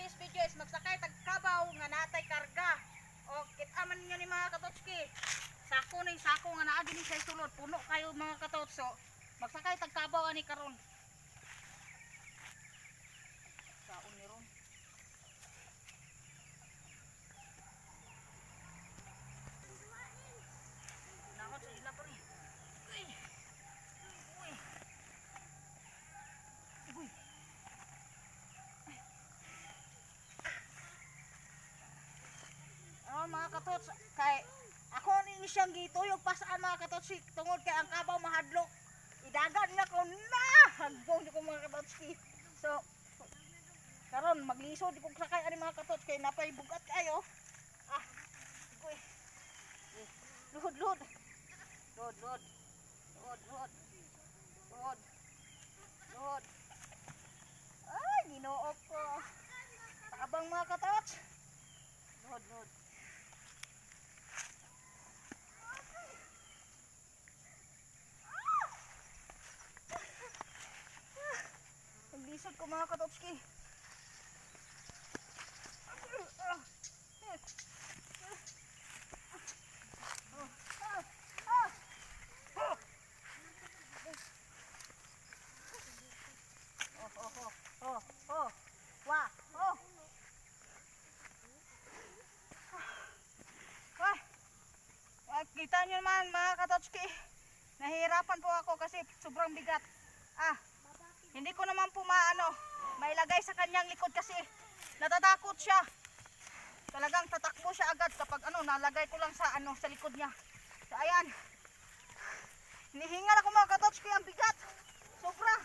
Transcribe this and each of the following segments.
this video is magsakay tagkabaw nga natay karga. O kit-aman niyo ni mga katotski. Sako ni sako nga naa dinhi sa sulod, puno kayo mga katotso. Magsakay tagkabaw ani karon. Saon ni ron. Nakot sa ila pa rin. Uy. Oh mga katots, kay ako ni siyang gituyog pasaan mga katots tungod kay ang kabaw mahadlok. Idagan na ko na hagbong di ko mga katots. So karon maglisod di ko sakay ani mga katots kay napay bugat kayo. Ah. Uy. Luhod. Luhod. Ay, ginoo ko. Abang mga katots. Luhod. Paglisod ko mga katotski. Kita nyo naman mga katotski, nahihirapan po ako kasi sobrang bigat. Hindi ko naman po mailagay sa kanyang likod kasi natatakot siya. Talagang tatakbo siya agad kapag nalagay ko lang sa sa likod niya. So ayan, hinihingal ako mga katotski, ang bigat, sobra.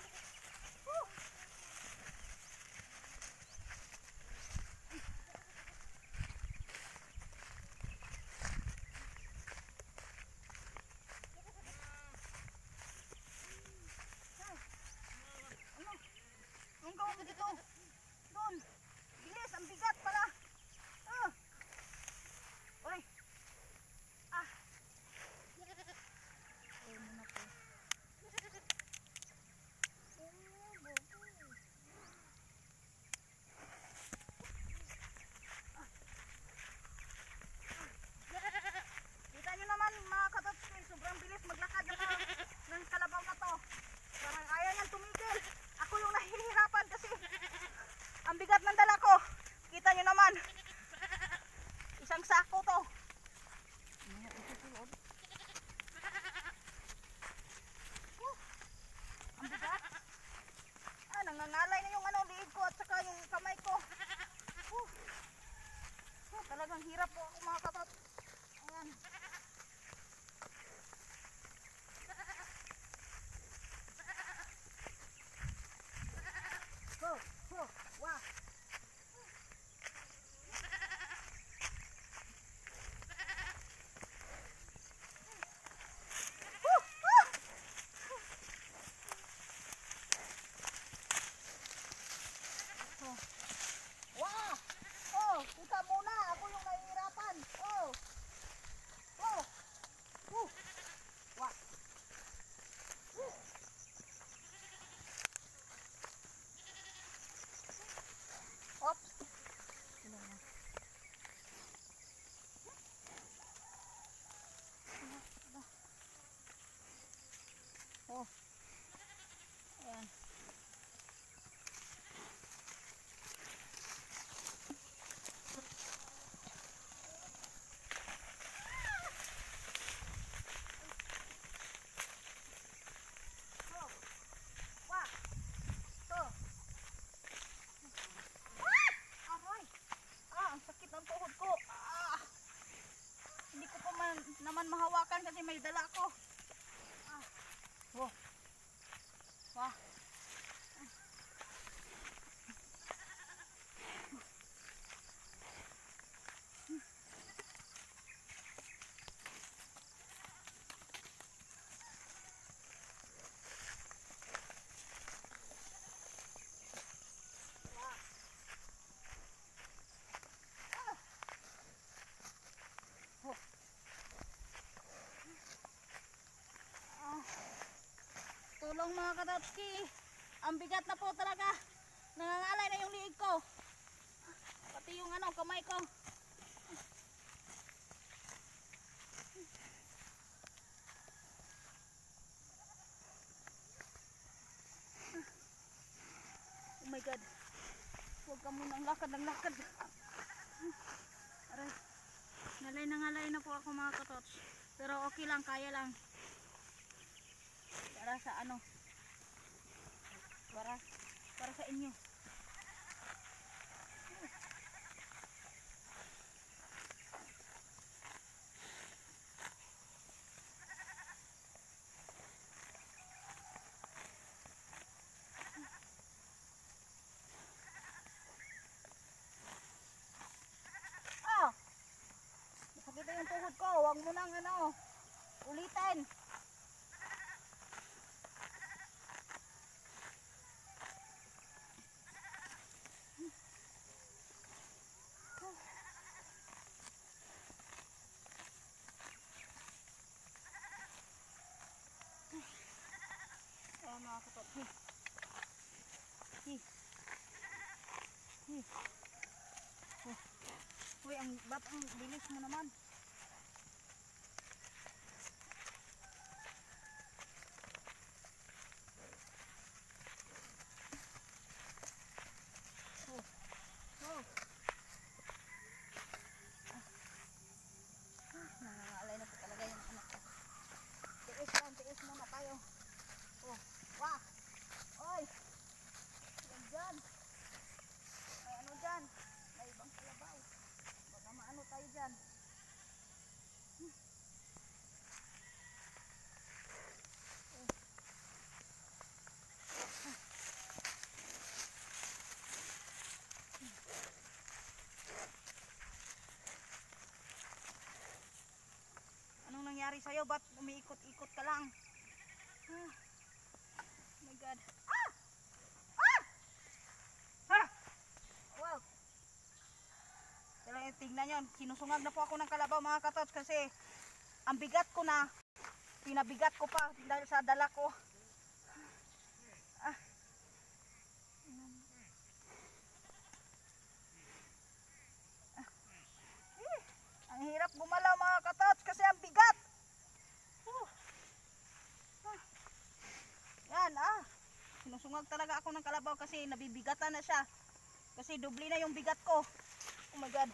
Doon. Bilis, ang bigat pala. Uy. Kita nyo naman mga katotski, sobrang bilis maglakad ng kalabaw na to. Parang ayaw niyang tumigil. Ako yung nahihirapan kasi ang bigat ng dala ko. Kita nyo naman. Isang sako to. Ang bigat. Nangangalay na yung liig ko at saka yung kamay ko. Talagang hirap po ako mga katot. Ayan. Wah. Wah. Kita muna, ako yung nahihirapan. Wah. Ayan. Ang sakit ng tuhod ko. Hindi ko pa naman mahawakan kasi may dala ko. Wah. Tulong mga katotski. Ang bigat na po talaga. Nangangalay na yung liig ko. pati yung ano, kamay ko. Oh my God. Huwag ka munang lakad ng lakad. Aray. Ngalay na po ako mga katots. Pero okay lang, kaya lang. Para sa ano? Para sa inyo. Nakita yung tuhod ko, huwag mo nang ano, ulitin. Ayan mga katot. Uy, ang bilis mo naman. Nangangalay na po talaga yung anak ko. Tiis muna tayo. Wah! Oy! Yan dyan. May ano dyan? May ibang kalabaw. Baka maano tayo dyan. Anong nangyari sa'yo? Ba't umiikot-ikot ka lang? Oh my God. Wow. Tingnan nyo, sinusungag na po ako ng kalabaw mga katots kasi ang bigat ko na, pinabigat ko pa dahil sa dala ko. Ang hirap gumalaw mga katots kasi ang bigat. Yan sinusungag talaga ako ng kalabaw kasi nabibigatan na siya. Kasi doble na yung bigat ko. Oh my God.